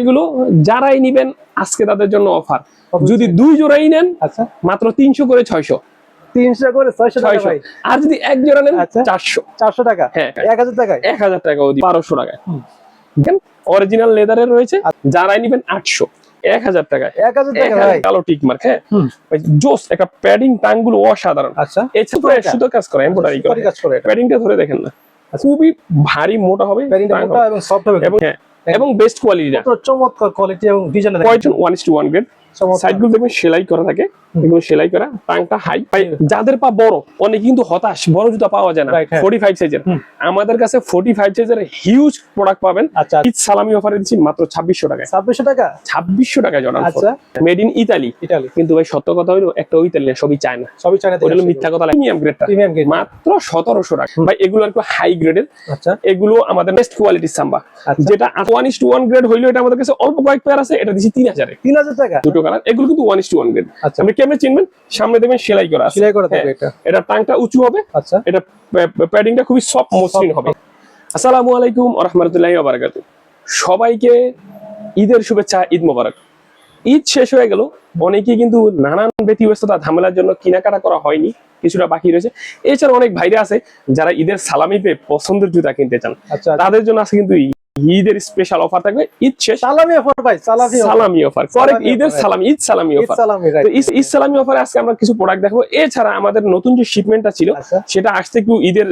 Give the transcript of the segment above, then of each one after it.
এগুলো যারাই নিবেন আজকে তাদের জন্য অফার, যদি 2 জোড়াই নেন আচ্ছা মাত্র 300 করে 600, 300 করে 600 টাকা ভাই। আর যদি এক জোড়া নেন আচ্ছা 400 টাকা। হ্যাঁ 1000 টাকায় 1000 টাকা 1200 টাকায় দেখেন অরিজিনাল লেদারের রয়েছে। যারাই নিবেন 800 1000 টাকায় 1000 টাকা ভাই। কালো টিক মার্ক হ্যাঁ ভাই জোস একটা প্যাডিং টাংগুলো অসাধারণ। আচ্ছা এছাড়া সুতো কাজ করে এমব্রয়ডারি করে কাজ করে এটা। প্যাডিংটা ধরে দেখেন না খুবই ভারী মোটা হবে প্যাডিংটা মোটা এবং সফট হবে এবং বেস্ট কোয়ালিটি চমৎকার কোয়ালিটি এবং ডিজাইন দেখেন 1:1 গ্রেড সাইডগুলো দেখবেন সেলাই করা থাকে এগুলো সেলাই করা টাংটা হাই। যাদের পা বড় অনেক কিন্তু হতাশ বড় জুতা পাওয়া যায় না 45 সাইজের, আমাদের কাছে 45 সাইজের হিউজ প্রোডাক্ট পাবেন। আচ্ছা ঈদ সালামি অফারে দিচ্ছি মাত্র 2600 টাকায়। 2600 টাকা জর্ডান আচ্ছা মেড ইন ইতালি। কিন্তু ভাই সত্য কথা হলো একটা ইতালি সবই চায় না, সবই চায়না ওটা হলো মিথ্যা কথা। প্রিমিয়াম গ্রেডটা মাত্র 1700 টাকা ভাই। এগুলো একটু হাই গ্রেডের। আচ্ছা এগুলো আমাদের বেস্ট কোয়ালিটির সাম্বা, যেটা 1:1 গ্রেড হইলো এটা আমাদের কাছে অল্প কয়েক পেয়ার আছে, এটা দিচ্ছি 3000 এ। 3000 টাকা দুটো কালার, এগুলো কিন্তু 1:1 গ্রেড। আচ্ছা আপনি কেমনে চিনবেন? সামনে দেখবেন সেলাই করা আছে, সেলাই করা থাকবে এটা। এটা টাংটা উঁচু হবে, আচ্ছা এটা প্যাডিংটা খুবই সফট মসৃণ হবে। আসসালামু আলাইকুম ওয়া রাহমাতুল্লাহি ওয়া বারাকাতুহু। সবাইকে ঈদের শুভেচ্ছা, ঈদ মোবারক। ঈদ শেষ হয়ে গেল, অনেকেই কিন্তু নানান ব্যতিব্যস্ততা ঝামেলার জন্য কেনাকাটা করা হয়নি, কিছুটা বাকি রয়েছে। এছাড়া অনেক ভাইরা আছে যারা ঈদের সালামি পেয়ে পছন্দের জুতা কিনতে চান, তাদের জন্য আছে কিন্তু ঈদের স্পেশাল অফার থাকবে। ঈদ শেষ সালামি অফার ভাই, সালামি অফার কারেক্ট, ঈদের সালামি, ঈদ সালামি অফার। তো ঈদ সালামি অফারে আজকে আমরা কিছু প্রোডাক্ট দেখাবো। এছাড়া আমাদের নতুন যে শিপমেন্টটা ছিল সেটা আসতে একটু ঈদের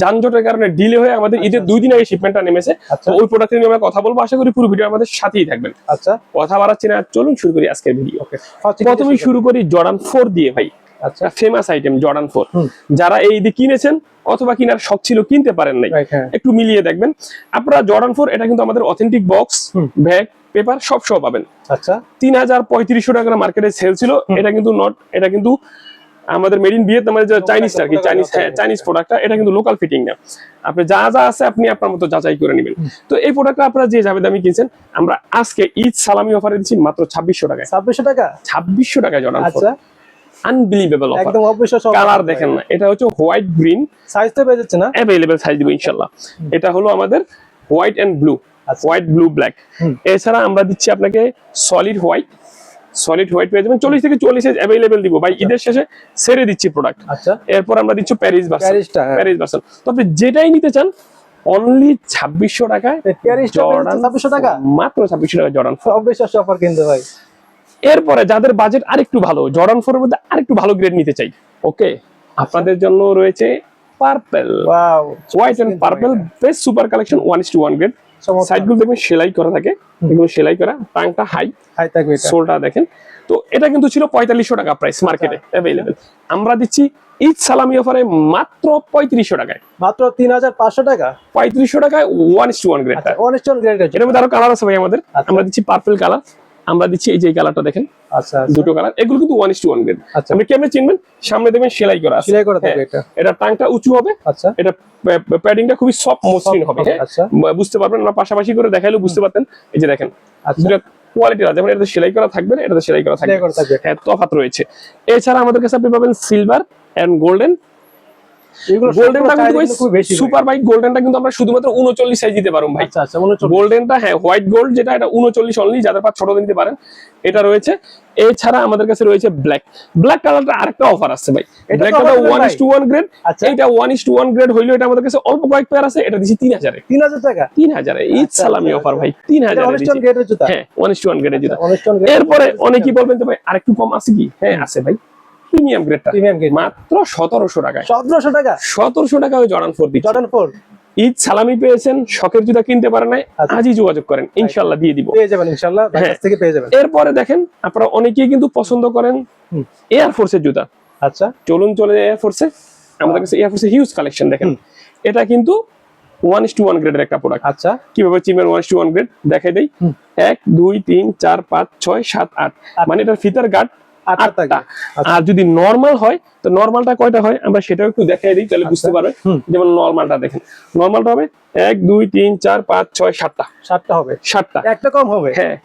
যানজটের কারণে ডিলে হয়ে আমাদের ঈদের 2 দিন আগে শিপমেন্টটা নেমেছে। তো ওই প্রোডাক্ট নিয়ে আমরা কথা বলবো, আশা করি পুরো ভিডিও আমাদের সাথেই থাকবেন। আচ্ছা কথা বাড়াচ্ছি না, চলুন শুরু করি আজকের ভিডিও। প্রথমেই শুরু করি জর্ডান 4 দিয়ে ভাই। আচ্ছা ফেমাস আইটেম জর্ডান 4, যারা এই ঈদে কিনেছেন অথবা কিনার শখ ছিল কিনতে পারেন নাই, একটু মিলিয়ে দেখবেন আপনারা জর্ডান 4। এটা কিন্তু আমাদের অথেন্টিক বক্স, ব্যাগ, পেপার সব সহ পাবেন। আচ্ছা 3500 টাকা মার্কেটে সেল ছিল। এটা কিন্তু এটা কিন্তু আমাদের মেড ইন ভিয়েতনামের যে চাইনিজ টার্কি চাইনিজ প্রোডাক্টটা, এটা কিন্তু লোকাল ফিটিং না। আপনি যা যা আছে আপনি আপনার মতো যাচাই করে নেবেন। তো এই প্রোডাক্টটা আপনারা যে যাবে দামি কিনছেন, আমরা আজকে ঈদ সালামি অফারে দিচ্ছি মাত্র 2600 টাকায়। 2600 টাকায় জর্ডান 4। আনবিলিভেবল অফার, একদম অবিশ্বাস্য। কালার দেখেন না, এটা হচ্ছে হোয়াইট গ্রিন, সাইজ তো পেয়ে যাচ্ছে না, अवेलेबल সাইজ দিব ইনশাআল্লাহ। এটা হলো আমাদের white and blue, white blue black. এছাড়া আমরা দিচ্ছি আপনাকে সলিড হোয়াইট পেয়ে যাবেন। 40 থেকে 40 সাইজ अवेलेबल দিব ভাই। ঈদের শেষে ছেড়ে দিচ্ছি প্রোডাক্ট। আচ্ছা এরপর আমরা দিচ্ছি প্যারিস ভার্সন। তো আপনি যেটাই নিতে চান অনলি 2600 টাকায় জর্ডান 2600 টাকা, মাত্র 2600 টাকা জর্ডান 4। অবিশ্বাস্য অফার কিন্তু ভাই। এরপরে যাদের বাজেট আরেকটু ভালো, জর্ডান 4 এর মধ্যে আরেকটু ভালো গ্রেড নিতে চাই, ওকে, আপনাদের জন্য রয়েছে purple. Wow, white and purple best super collection 1:1 grade. সাইডগুলো দেখবেন সেলাই করা থাকে, এগুলো সেলাই করা, টাংটা হাই থাকবে, সোলটা দেখেন। তো এটা কিন্তু ছিল 4500 টাকা প্রাইস মার্কেটে अवेलेबल। আমরা দিচ্ছি ঈদ সালামি অফারে মাত্র 3500 টাকায়, মাত্র 3500 টাকা। 3500 টাকায় 1:1 গ্রেডটা। 1:1 গ্রেড এর মধ্যে আরো কালার আছে ভাই আমাদের। আমরা দিচ্ছি পার্পল কালার, আমরা দিচ্ছি এই যে কালারটা দেখেন। আচ্ছা দুটো কালার, এগুলো কিন্তু 1:1 গ্রেড। আপনি কেমনে চিনবেন? সামনে দেখবেন সেলাই করা আছে, সেলাই করা থাকবে এটা। এটা টাংটা উঁচু হবে। আচ্ছা এটা প্যাডিংটা খুবই সফট মসৃণ হবে। আচ্ছা বুঝতে পারবেন, আমরা পাশাপাশি করে দেখাইলেও বুঝতে পারতেন। এই যে দেখেন দুটো কোয়ালিটি আছে, যেমন এটা সেলাই করা থাকবে, এটাতে সেলাই করা থাকবে, হ্যাঁ তফাৎ রয়েছে। এছাড়া আমাদের কাছে আপনি পাবেন সিলভার এন্ড গোল্ডেন। গোল্ডেনটা কিন্তু সুপার বাইক, গোল্ডেনটা কিন্তু আমরা শুধুমাত্র 39 সাইজ দিতে পারবো ভাই। আচ্ছা গোল্ডেনটা হ্যাঁ হোয়াইট গোল্ড যেটা, এটা 39 অনলি, যাদের পা ছোট নিতে পারেন এটা রয়েছে। এছাড়া আমাদের কাছে রয়েছে ব্ল্যাক কালারটা আরেকটা অফার আছে ভাই। ব্ল্যাকটা 1:1 গ্রেড, এইটা 1:1 গ্রেড হইলো এটা আমাদের কাছে অল্প কয়েক পেয়ার আছে, এটা দিছি 3000 এ। 3000 টাকা, 3000 এ ঈদ সালামি অফার ভাই। 3000 এ 1:1 গ্রেডের জুতা, হ্যাঁ 1:1 গ্রেডের জুতা। এরপরে অনেকেই বলবেন তো ভাই আরেকটু কম আছে কি? হ্যাঁ আছে ভাই, প্রিমিয়াম গ্রেডটা মাত্র 1700 টাকায়। 1700 টাকা, 1700 টাকা ওই জর্ডান 4 দিচ্ছি। জর্ডান 4 ঈদ সালামি পেয়েছেন, শখের জুতা কিনতে পারেন নাই, আজই যোগাযোগ করেন, ইনশাআল্লাহ দিয়ে দিব, পেয়ে যাবেন ইনশাআল্লাহ, কাছ থেকে পেয়ে যাবেন। এরপরে দেখেন আপনারা অনেকেই কিন্তু পছন্দ করেন এয়ার ফোর্সের জুতা। আচ্ছা চলুন চলে যাই এয়ার ফোর্সে। আমাদের কাছে এয়ার ফোর্সের হিউজ কালেকশন দেখেন। এটা কিন্তু 1:1 গ্রেডের একটা প্রোডাক্ট। আচ্ছা কিভাবে চিনবেন 1:1 গ্রেড দেখাই দেই। 1 2 3 4 5 6 7 8, মানে এটার ফিতার গার্ড 8টা। আর যদি নরমাল হয় তো নরমালটা কয়টা হয় আমরা সেটাও একটু দেখাই দিই, তাহলে বুঝতে পারবে। যেমন নরমালটা দেখেন, নরমালটা হবে 1 2 3 4 5 6 7টা, 7টা হবে, 7টা, একটা কম হবে। হ্যাঁ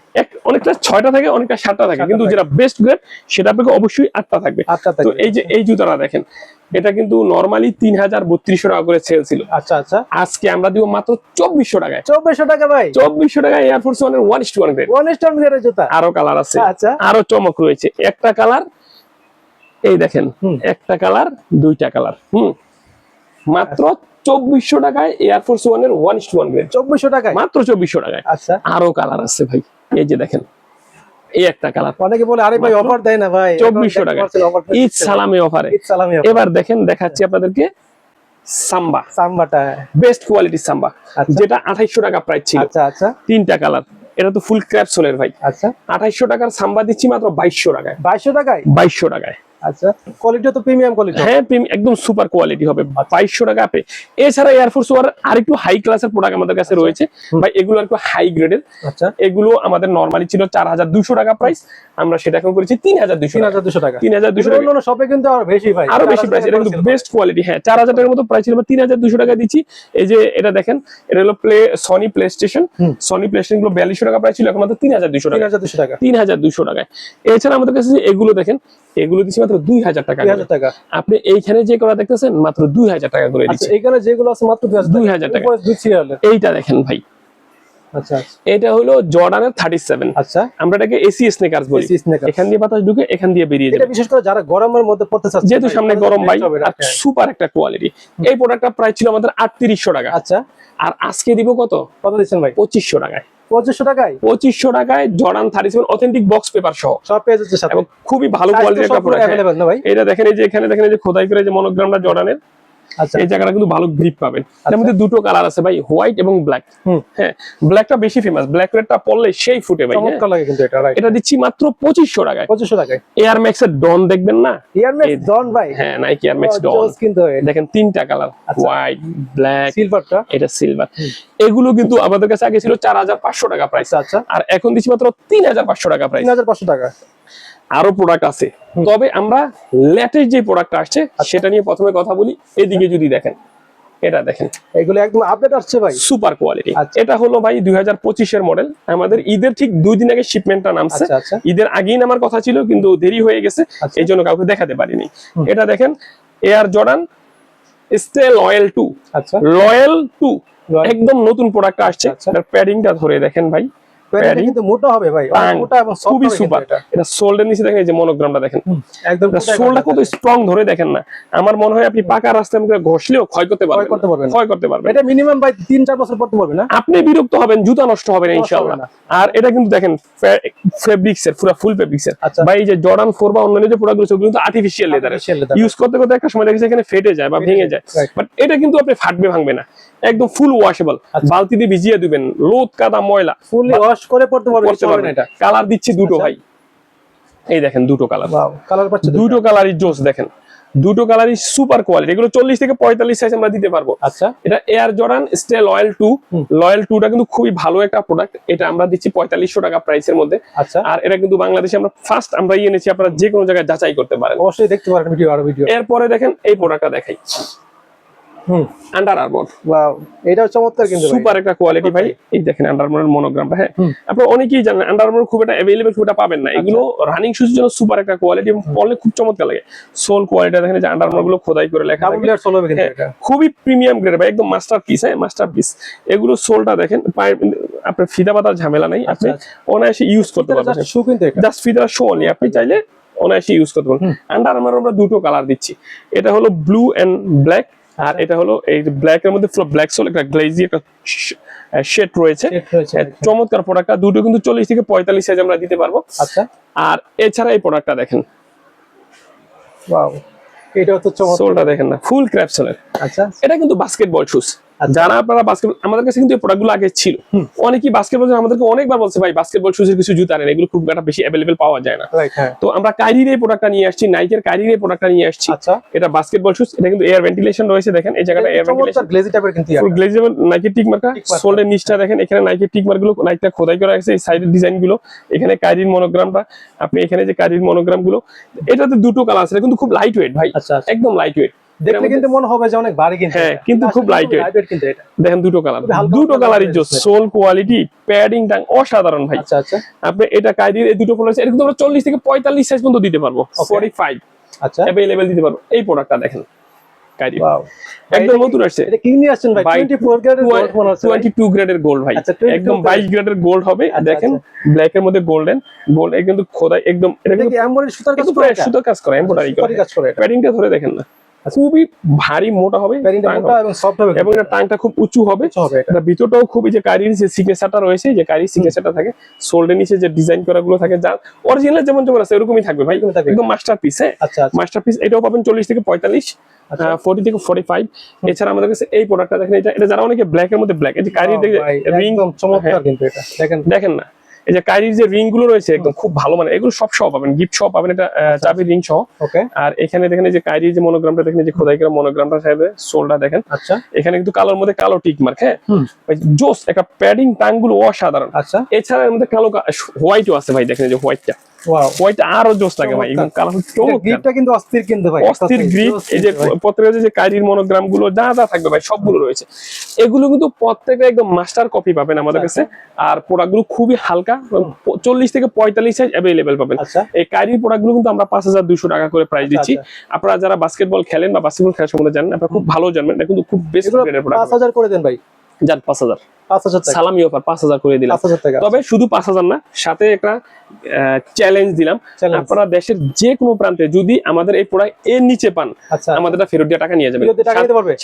অনেকটা 6টা থাকে, অনেকটা 7টা থাকে, কিন্তু যেটা বেস্ট গ্রেড সেটা আপনাকে অবশ্যই 8টা থাকবে। তো এই যে এই জুতাটা দেখেন, এটা কিন্তু নরমালি 3032 টাকা করে সেল ছিল। আচ্ছা আচ্ছা, আজকে আমরা দিব মাত্র 2400 টাকায়। 2400 টাকা ভাই, 2400 টাকায় এয়ার ফোর্স 1 এর 1:1 গ্রেড, 1:1 গ্রেডের জুতা। আরো কালার আছে, আচ্ছা, আরো চমক রয়েছে। একটা কালার এই দেখেন, একটা কালার, দুইটা কালার, মাত্র 2400 টাকায় এয়ার ফোর্স 1 এর 1:1 গ্রেড, 2400 টাকায়, মাত্র 2400 টাকায়। আচ্ছা, আরো কালার আছে ভাই, এই যে দেখেন, এই একটা কালার। অনেকে বলে আরে ভাই অফার দেয় না ভাই, 2400 টাকা ঈদ সালামি অফারে। এবার দেখেন, দেখাচ্ছি আপনাদেরকে সাম্বা, সাম্বাটা বেস্ট কোয়ালিটি সাম্বা, যেটা 2800 টাকা প্রাইস ছিল। আচ্ছা আচ্ছা, তিনটা কালার, এটা তো ফুল ক্র্যাপসোলের ভাই। আচ্ছা, 2800 টাকার সাম্বা দিচ্ছি মাত্র 2200 টাকায়। 2200 টাকায়, 2200 টাকায়। আচ্ছা, কোয়ালিটি তো প্রিমিয়াম কোয়ালিটি, হ্যাঁ একদম সুপার কোয়ালিটি হবে 2200 টাকা আপে। এছাড়া এয়ার ফোর্স ওয়ার আরেকটু হাই ক্লাসের প্রোডাক্ট আমাদের কাছে রয়েছে ভাই, এগুলো একটু হাই গ্রেডের। আচ্ছা, এগুলো আমাদের নরমালি ছিল 4200 টাকা প্রাইস, আমরা সেটা এখন করেছি 3200 টাকা। 3200 টাকা অন্য শপে কিন্তু আরো বেশি ভাই, আরো বেশি প্রাইস, এটা কিন্তু বেস্ট কোয়ালিটি। হ্যাঁ 4000 টাকার মতো প্রাইস ছিল, 3200 টাকা দিচ্ছি। এই যে এটা দেখেন, এটা হলো Sony play station, Sony play station গুলো 4200 টাকা প্রাইস ছিল, এখন মাত্র 3200 টাকা, 3200 টাকা, 3200 টাকায়। এছাড়া আমাদের কাছে এগুলো দেখেন, এগুলো দিচ্ছি মাত্র 2000 টাকা। 2000 টাকা আপনি এইখানে যে করা দেখতেছেন মাত্র 2000 টাকা করে দিচ্ছি। এইখানে যেগুলো আছে মাত্র 2000 টাকা। দুই সিরিয়ালের। এইটা দেখেন ভাই, আচ্ছা, এটা হলো জর্ডানের 37। আচ্ছা, আমরা এটাকে এসি স্নেকার্স বলি। এখান দিয়ে বাতাস ঢুকে, এখান দিয়ে বেরিয়ে যাবে। এটা বিশেষ করে যারা গরমের মধ্যে পড়তে চাচ্ছে, যেহেতু সামনে গরম ভাই, আর সুপার একটা কোয়ালিটি। এই প্রোডাক্টটা প্রাইস ছিল আমাদের 3800 টাকা। আচ্ছা, আর আজকে দিব কত দিচ্ছেন ভাই? 2500 টাকায়। 2500 টাকায়, 2500 টাকায় জর্ডান 37 অথেন্টিক বক্স পেপার সহ সব পেয়ে যাচ্ছে সাথে, এবং খুবই ভালো কোয়ালিটির একটা প্রোডাক্ট अवेलेबल না ভাই। এটা দেখেন, এই যে এখানে দেখেন, এই যে খোদাই করে যে মনোগ্রামটা জর্ডানের, আচ্ছা, এই জায়গাটা কিন্তু ভালো গ্রিপ পাবেন। এর মধ্যে দুটো কালার আছে ভাই, হোয়াইট এবং ব্ল্যাক। হ্যাঁ ব্ল্যাকটা বেশি ফেমাস, ব্ল্যাক রেডটা পরলে সেই ফুটে ভাই। চমৎকার লাগে কিন্তু এটা, রাইট। এটা দিচ্ছি মাত্র 2500 টাকায়। 2500 টাকায় এয়ার ম্যাক্স এর ডন দেখবেন না, এয়ার ম্যাক্স ডন ভাই, হ্যাঁ নাইকি এয়ার ম্যাক্স ডন কিন্তু দেখেন, তিনটা কালার, হোয়াইট, ব্ল্যাক, সিলভারটা, এটা সিলভার। এগুলো কিন্তু আমাদের কাছে আগে ছিল 4500 টাকা প্রাইস, আচ্ছা, আর এখন দিচ্ছি মাত্র 3500 টাকা প্রাইস। 3500 টাকা। আরো প্রোডাক্ট আছে, তবে আমরা লেটেস্ট যে প্রোডাক্টটা আসছে সেটা নিয়ে প্রথমে কথা বলি। এদিকে যদি দেখেন, এটা দেখেন, এগুলো একদম আপডেট আসছে ভাই, সুপার কোয়ালিটি। আচ্ছা। এটা হলো ভাই 2025 এর মডেল, আমাদের ঈদের ঠিক 2 দিন আগে শিপমেন্টটা নামছে। আচ্ছা, আচ্ছা, ঈদের আগেই নামার কথা ছিল, কিন্তু দেরি হয়ে গেছে, এই জন্য কাউকে দেখাতে পারিনি। এটা দেখেন, এয়ার জর্ডান স্টে লয়াল 2, আচ্ছা, লয়াল 2 একদম নতুন প্রোডাক্ট আসছে। আচ্ছা। এটার প্যাডিংটা ধরে দেখেন ভাই, প্যাডিং কিন্তু মোটা হবে ভাই, মোটা এবং সফট খুবই হবে সুপার। এটা সোল্ডের নিচে দেখেন, এই যে মনোগ্রামটা দেখেন, একদম সোলটা কত স্ট্রং ধরে দেখেন না। আমার মনে হয় আপনি পাকা রাস্তায় ঘষলেও ক্ষয় করতে পারবেন, ক্ষয় করতে পারবেন। এটা মিনিমাম ভাই 3-4 বছর পড়তে পারবে না, আপনি বিরক্ত হবেন, জুতা নষ্ট হবে না ইনশাআল্লাহ। আর এটা কিন্তু দেখেন ফেব্রিক্স এর, পুরো ফুল ফেব্রিক্স এর ভাই। এই যে জর্ডান 4 বা অন্যান্য যে প্রোডাক্টগুলো সেগুলো কিন্তু আর্টিফিশিয়াল লেদার, ইউজ করতে করতে একটা সময় দেখেছি এখানে ফেটে যায় বা ভেঙে যায়, বাট এটা কিন্তু আপনি ফাটবে ভাঙবে না, একদম ফুল ওয়াশেবল। বালতি দিয়ে ভিজিয়ে দিবেন, লোদ কাদা ময়লা ফুলি ওয়াশ করে পড়তে পারবেন। এটা কালার দিচ্ছি দুটো ভাই, এই দেখেন দুটো কালার, ওয়াও কালার পাচ্ছে, দুটো কালারই জোস দেখেন, দুটো কালারই সুপার কোয়ালিটি। এগুলো 40 থেকে 45 সাইজ আমরা দিতে পারবো। আচ্ছা, এটা air Jordan stay loyal 2, loyal 2টা কিন্তু খুবই ভালো একটা প্রোডাক্ট। এটা আমরা দিচ্ছি 4500 টাকা প্রাইসের মধ্যে। আচ্ছা, আর এটা কিন্তু বাংলাদেশে আমরা ফার্স্ট আমরা এনেছি, আপনারা যে কোনো জায়গায় যাচাই করতে পারেন, অবশ্যই দেখতে পারেন ভিডিও, আরো ভিডিও। এরপরে দেখেন এই প্রোডাক্টটা দেখাই, আন্ডার আর্মর। ওয়াও, এটাও চমৎকার কিন্তু সুপার একটা কোয়ালিটি ভাই। এই দেখেন আন্ডার আর্মরের মনোগ্রামটা। হ্যাঁ আপনারা অনেকেই জানেন আন্ডার আর্মর খুব একটা अवेलेबल খুব একটা পাবেন না। এগুলো রানিং শুজের জন্য সুপার একটা কোয়ালিটি এবং পরলে খুব চমৎকার লাগে। সোল কোয়ালিটি দেখেন, যে আন্ডার আর্মর গুলো খোদাই করে লেখা থাকে, সোল হবে কিন্তু এটা খুবই প্রিমিয়াম গ্রেড ভাই, একদম মাস্টারপিস। হ্যাঁ মাস্টারপিস। এগুলো সোলটা দেখেন, আপনার ফিতা পাতার ঝামেলা নাই, আপনি অনায়াসে ইউজ করতে পারবেন। জাস্ট শু কিন্তু এটা, জাস্ট ফিতা শো অনলি, আপনি চাইলে অনায়াসে ইউজ করতে পারবেন। আন্ডার আর্মর আমরা দুটো কালার দিচ্ছি, এটা হলো ব্লু এন্ড ব্ল্যাক, আর এটা হলো এই ব্ল্যাক এর মধ্যে পুরো ব্ল্যাক সোল, একটা গ্লেজি একটা শেড রয়েছে। চমৎকার প্রোডাক্টটা, দুটো কিন্তু 40 থেকে 45 সাইজ আমরা দিতে পারবো। আচ্ছা, আর এছাড়া এই প্রোডাক্টটা দেখেন, ওয়াও, এটাও তো চমৎকার, সোলটা দেখেন না, ফুল ক্র্যাপ সোলের। আচ্ছা, এটা কিন্তু বাস্কেটবল শুজ, যারা আপনারা বাস্কেটবল, আমাদের কাছে কিন্তু এই প্রোডাক্টগুলো আগে ছিল। অনেকেই বাস্কেটবল আমাদেরকে অনেকবার বলছে ভাই বাস্কেটবল শুজের কিছু জুতা আনেন, এগুলো খুব একটা বেশি অ্যাভেলেবল পাওয়া যায় না। তো আমরা কাইরির এই প্রোডাক্টটা নিয়ে আসছি, নাইকের কাইরির এই প্রোডাক্টটা নিয়ে আসছি। আচ্ছা, এটা বাস্কেটবল শুজ, এটা কিন্তু এয়ার ভেন্টিলেশন রয়েছে, দেখেন এই জায়গাটা এয়ার ভেন্টিলেশন, গ্লেজি টাইপের কিন্তু ফুল গ্লেজেবল নাইকের টিক মার্কা। সোলের নিচটা দেখেন, এখানে নাইকের টিক মার্ক গুলো, নাইকটা খোদাই করা আছে, এই সাইডের ডিজাইন গুলো, এখানে কাইরির মনোগ্রামটা, আপনি এখানে যে কাইরির মনোগ্রাম গুলো, এটাতে দুটো কালার আছে, কিন্তু খুব লাইট ওয়েট ভাই, একদম লাইট ওয়েট। দেখলে কিন্তু মনে হবে যে অনেক ভারী, কিন্তু হ্যাঁ কিন্তু খুব লাইট ওয়েট কিন্তু এটা দেখেন, দুটো কালার, দুটো কালারই জোস, সোল কোয়ালিটি, প্যাডিং টাং অসাধারণ ভাই। আচ্ছা আচ্ছা, আপনি এটা কাইরির এই দুটো প্রোডাক্ট, এটা কিন্তু আমরা 40 থেকে 45 সাইজ পর্যন্ত দিতে পারবো, 45 আচ্ছা अवेलेबल দিতে পারবো। এই প্রোডাক্টটা দেখেন কাইরির, ওয়াও, একদম নতুন আসছে, এটা কি নিয়ে আসছেন ভাই? 24 গ্রেডের গোল্ড মনে হচ্ছে, 22 গ্রেডের গোল্ড ভাই, একদম 22 গ্রেডের গোল্ড হবে। দেখেন ব্ল্যাক এর মধ্যে গোল্ডেন, গোল্ড কিন্তু খোদাই একদম, এটা কি এমব্রয়ডারি সুতার কাজ করে? সুতার কাজ করা, এমব্রয়ডারি কাজ করে। প্যাডিংটা ধরে দেখেন না, খুবই ভারী মোটা হবে, প্যাডিংটা মোটা এবং সফট হবে, এবং এটা টাংটা খুব উঁচু হবে। এটা ভিতরটাও খুব, এই যে কারির যে সিগনেচারটা রয়েছে, যে কারির সিগনেচারটা থাকে, সোল্ডের নিচে যে ডিজাইন করা গুলো থাকে, যা অরিজিনাল যেমন যেমন আছে এরকমই থাকবে ভাই, একদম মাস্টারপিস। হ্যাঁ মাস্টারপিস, এটাও পাবেন 40 থেকে 45, 40 থেকে 45। এছাড়া আমাদের কাছে এই প্রোডাক্টটা দেখেন, এটা যারা অনেকে ব্ল্যাক এর মধ্যে ব্ল্যাক, এই যে কারির রিং, একদম চমৎকার কিন্তু এটা দেখেন না, এই যে কাইরির যে রিং গুলো রয়েছে একদম খুব ভালো, মানে এগুলো সব সহ পাবেন, গিফট সহ পাবেন, এটা চাবি রিং সহ। আর এখানে দেখেন এই যে কাইরির যে মনোগ্রামটা দেখেন, যে খোদাই করা মনোগ্রামটা সাথে সোলটা দেখেন। আচ্ছা, এখানে কিন্তু কালোর মধ্যে কালো টিক মার্ক। হ্যাঁ জোস, একটা প্যাডিং টাং গুলো অসাধারণ। আচ্ছা, এছাড়া এর মধ্যে কালো হোয়াইটও আছে ভাই, দেখেন এই যে হোয়াইটটা, হোয়াইট আরো জোস লাগে ভাই, একদম কালার গ্রিপটা কিন্তু অস্থির, কিন্তু ভাই অস্থির গ্রিপ। এই যে প্রত্যেকটা যে কাইরির মনোগ্রাম গুলো যা যা থাকবে ভাই সবগুলো রয়েছে, এগুলো কিন্তু প্রত্যেকটা একদম মাস্টার কপি পাবেন আমাদের কাছে। আর প্রোডাক্ট গুলো খুবই হালকা, 40 থেকে 45 সাইজ अवेलेबल পাবেন। এই কাইরির প্রোডাক্ট গুলো কিন্তু আমরা 5200 টাকা করে প্রাইস দিচ্ছি। আপনারা যারা বাস্কেটবল খেলেন বা বাস্কেটবল খেলার সম্বন্ধে জানেন, আপনারা খুব ভালো জানবেন, এটা কিন্তু খুব বেস্ট গ্রেডের প্রোডাক্ট। 5000 করে দেন ভাই, যান 5000 টাকা সালামি অফার, 5000 করে দিলাম। 5000 টাকা। তবে শুধু 5000 না, সাথে একটা চ্যালেঞ্জ দিলাম, আপনারা দেশের যে কোনো প্রান্তে যদি আমাদের এই প্রোডাক্ট এর নিচে পান, আমাদের ফেরত দিয়ে টাকা নিয়ে যাবেন,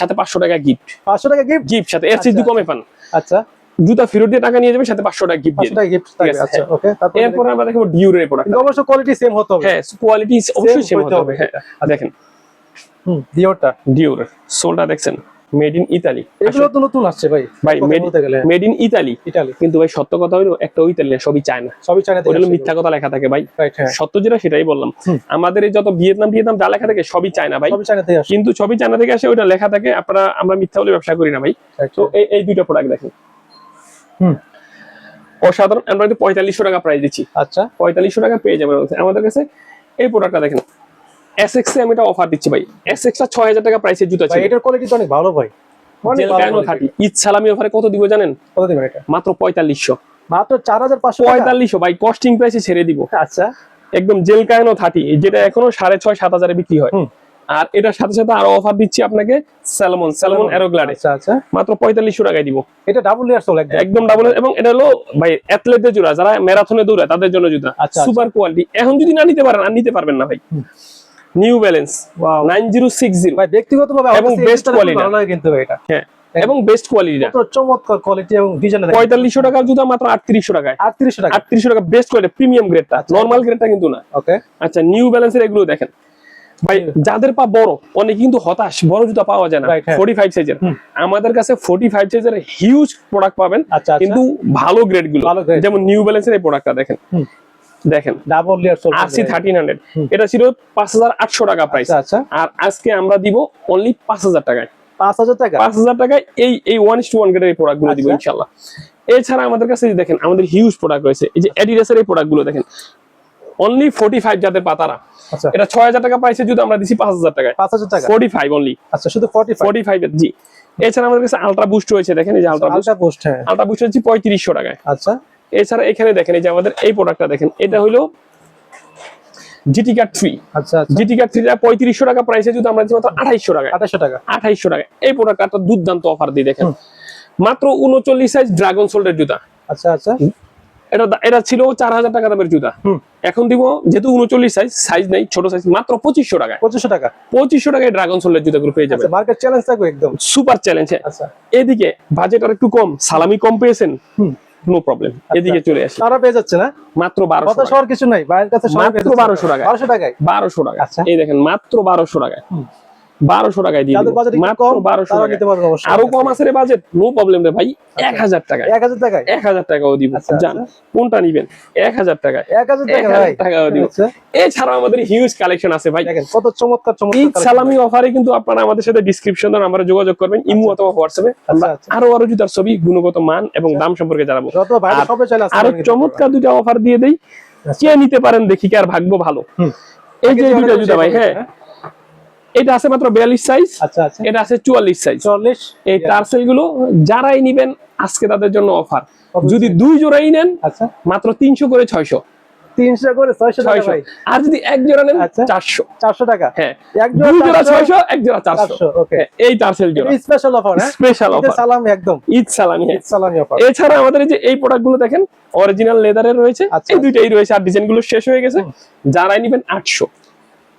সাথে 500 টাকা গিফট, 500 টাকা গিফট সাথে এর চেয়ে কমে পান। আচ্ছা, জুতা ফেরত দিয়ে টাকা নিয়ে যাবেন, সাথে 500 টাকা গিফট দিয়ে। আচ্ছা ওকে, তারপর এরপর আমরা দেখাবো ডিউরের প্রোডাক্ট, অবশ্য কোয়ালিটি সেম হতে হবে। হ্যাঁ কোয়ালিটি অবশ্যই সেম হতে হবে। হ্যাঁ দেখেন ডিউর সোলটা দেখছেন, মেড ইন ইতালি, এগুলো তো নতুন আসছে ভাই, মেড ইন ইতালি। কিন্তু ভাই সত্য কথা হলো, একটা ইতালিয়ান, সবই চায়না, ওগুলো মিথ্যা কথা লেখা থাকে ভাই, সত্য যেটা সেটাই বললাম। আমাদের এই যত ভিয়েতনাম যা লেখা থাকে সবই চায়না ভাই, কিন্তু সবই চায়না থেকে আসে, ওইটা লেখা থাকে। আমরা মিথ্যা বলে ব্যবসা করি না ভাই। তো এই দুইটা প্রোডাক্ট দেখেন, অসাধারণ। আমরা 4500 টাকা প্রাইস দিচ্ছি। আচ্ছা 4500 টাকা পেয়ে যাবেন আমাদের কাছে। এই প্রোডাক্টটা দেখেন, এসএক্স এ আমি এটা অফার দিচ্ছি ভাই, এসএক্স টা 6000 টাকা প্রাইসের জুতা ছিল, এটার কোয়ালিটি তো অনেক ভালো ভাই, অনেক ভালো। ঈদ সালামি অফারে কত দিব জানেন? কত দিবেন এটা? মাত্র 4500, মাত্র 4500 টাকা, 4500 ভাই, কস্টিং প্রাইসে ছেড়ে দিব। আচ্ছা একদম জেল কায়নো 30, যেটা এখনো 6,500-7,000 এ বিক্রি হয়। আর এটার সাথে সাথে আরো অফার দিচ্ছি আপনাকে, স্যালমন অ্যারোগ্লাডে, আচ্ছা মাত্র 4500 টাকায় দিব। এটা ডাবল লেয়ার সোল, একদম ডাবল, এবং এটা হলো ভাই অ্যাথলেটদের জুতা, যারা ম্যারাথনে দৌড়ায় তাদের জন্য জুতা, সুপার কোয়ালিটি। এখন যদি না নিতে পারেন, আর নিতে পারবেন না ভাই। নিউ ব্যালেন্স 9060 ভাই, ব্যক্তিগতভাবে এবং বেস্ট কোয়ালিটি, ভালো লাগে কিন্তু এটা, হ্যাঁ এবং বেস্ট কোয়ালিটি, চমৎকার কোয়ালিটি এবং ডিজাইন। 4500 টাকার জুতা মাত্র 3800 টাকায়, 3800 টাকা বেস্ট কোয়ালিটি, প্রিমিয়াম গ্রেডটা, নরমাল গ্রেডটা কিন্তু না। ওকে আচ্ছা নিউ ব্যালেন্সের এগুলো দেখেন ভাই, যাদের পা বড়, অনেকে কিন্তু হতাশ, বড় জুতা পাওয়া যায় না। 45 সাইজের, আমাদের কাছে 45 সাইজের হিউজ প্রোডাক্ট পাবেন, কিন্তু ভালো গ্রেড গুলো। যেমন নিউ ব্যালেন্সের এই প্রোডাক্টটা দেখেন, ডাবল লেয়ার সোল RC 1300, এটা ছিল 5800 টাকা প্রাইস। আর আজকে আমরা দিব অনলি 5000 টাকায়, 5000 টাকায় এই 1:1 গ্রেডের এই প্রোডাক্ট গুলো দিব ইনশাআল্লাহ। এছাড়া আমাদের কাছে দেখেন, আমাদের হিউজ প্রোডাক্ট রয়েছে। এই যে অ্যাডিডাসের এই প্রোডাক্ট গুলো দেখেন, অনলি 45 যাদের পাতারা, এটা 6000 টাকা প্রাইসে যদি আমরা দিছি 5000 টাকায়, 45 অনলি। আচ্ছা শুধু 45 জি। এছাড়া আমাদের কাছে আলট্রা বুস্ট রয়েছে, দেখেন এই যে আলট্রা বুস্ট, হ্যাঁ আলট্রা বুস্ট হচ্ছে 3500 টাকায়। আচ্ছা এছাড়া এখানে দেখেন, এই যে আমাদের এই প্রোডাক্টটা দেখেন, এটা হলো জিটি কার্ড 3। আচ্ছা জিটি কার্ড 3 3500 টাকা প্রাইসে যদি আমরা দিচ্ছি মাত্র 2800 টাকায়, 2800 টাকায়। এই প্রোডাক্টটা দুর্দান্ত অফার দিয়ে দেখেন, মাত্র 39 সাইজ ড্রাগন সোল্ডের জুতা। আচ্ছা এটা ছিল 4000 টাকা দামের জুতা, এখন দিব যেহেতু 39 সাইজ নাই, ছোট সাইজ, মাত্র 2500 টাকা। 2500 টাকায় ড্রাগন সোল্ডের জুতাগুলো পেয়ে যাবেন। মার্কেট চ্যালেঞ্জ থাকবে, একদম সুপার চ্যালেঞ্জ। আচ্ছা এদিকে বাজেট আর একটু কম, সালামি কম পেয়েছেন, নো প্রবলেম, এদিকে চলে আসি। তারা পেয়ে যাচ্ছে না মাত্র 1200 টাকা, শহর কিছু নাই, বাইরের কাছে মাত্র 1200 টাকা, 1200 টাকায়। এই দেখেন মাত্র 1200 টাকায়। 1200 টাকায় দিয়ে যাদের দিব বাজেট একটু মাত্র কম 1200 তারা টাকা নিতে পারবে অবশ্যই। আরো কম আছে রে বাজেট নো প্রবলেম রে ভাই 1000 টাকায় 1000 টাকায় 1000 টাকাও দিব আচ্ছা, জান আচ্ছা। কোনটা নিবেন 1000 টাকায় 1000 টাকা ভাই 1000 টাকাও দিব আচ্ছা। এছাড়া আমাদের হিউজ কালেকশন আছে ভাই দেখেন কত চমৎকার ঈদ চমৎকার সালামি অফারে কিন্তু আপনারা আমাদের সাথে ডেসক্রিপশন আমরা যোগাযোগ করবেন ইমো অথবা হোয়াটসঅ্যাপে আমরা আচ্ছা। আরো জুতার ছবি গুণগত মান এবং দাম সম্পর্কে জানাবো যত ভাই আর সবে চাইলে আরো চমৎকার দুইটা অফার দিয়ে দেই কে নিতে পারেন দেখি কার ভাগ্য ভালো এই যে দুইটা জুতা ভাই হ্যাঁ এটা আছে মাত্র 42 সাইজ আচ্ছা আচ্ছা এটা আছে 44 সাইজ 40 এই টার্সেল গুলো যারাই নিবেন আজকে তাদের জন্য অফার যদি দুই জোড়াই নেন আচ্ছা মাত্র 300 করে 600 300 করে 600 টাকা ভাই আর যদি এক জোড়া নেন আচ্ছা। 400 400 টাকা হ্যাঁ এক দুই জোড়া 400, 600 এক জোড়া 400 ওকে এই টার্সেল জোড়া স্পেশাল অফার হ্যাঁ স্পেশাল ঈদের অফার সালামি একদম ঈদ সালামি হ্যাঁ সালামি অফার এছাড়া আমাদের এই যে এই প্রোডাক্ট গুলো দেখেন অরিজিনাল লেদারের রয়েছে আচ্ছা, এই দুইটাই রয়েছে আর ডিজাইন গুলো শেষ হয়ে গেছে যারাই নিবেন 800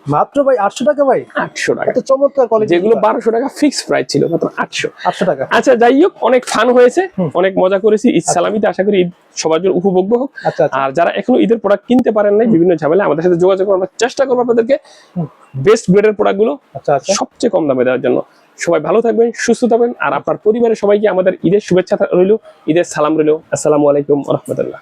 মাত্র ভাই 800 টাকা ভাই 800 টাকা এত চমৎকার কোয়ালিটি যেগুলো 1200 টাকা ফিক্স প্রাইস ছিল মাত্র 800 800 টাকা আচ্ছা যাই হোক অনেক ফান হয়েছে অনেক মজা করেছি ঈদ সালামিতে আশা করি ঈদ সবার জন্য উপভোগ্য হোক আচ্ছা আচ্ছা আর যারা এখনো ঈদের প্রোডাক্ট কিনতে পারেন নাই বিভিন্ন ঝামেলা আমাদের সাথে যোগাযোগ করে আমরা চেষ্টা করবো আপনাদেরকে বেস্ট গ্রেডের প্রোডাক্ট গুলো আচ্ছা আচ্ছা সবচেয়ে কম দামে দেওয়ার জন্য সবাই ভালো থাকবেন সুস্থ থাকবেন আর আপনার পরিবারের সবাইকে আমাদের ঈদের শুভেচ্ছা রইল ঈদের সালাম রইল আসসালামু আলাইকুম ওয়া রাহমাতুল্লাহ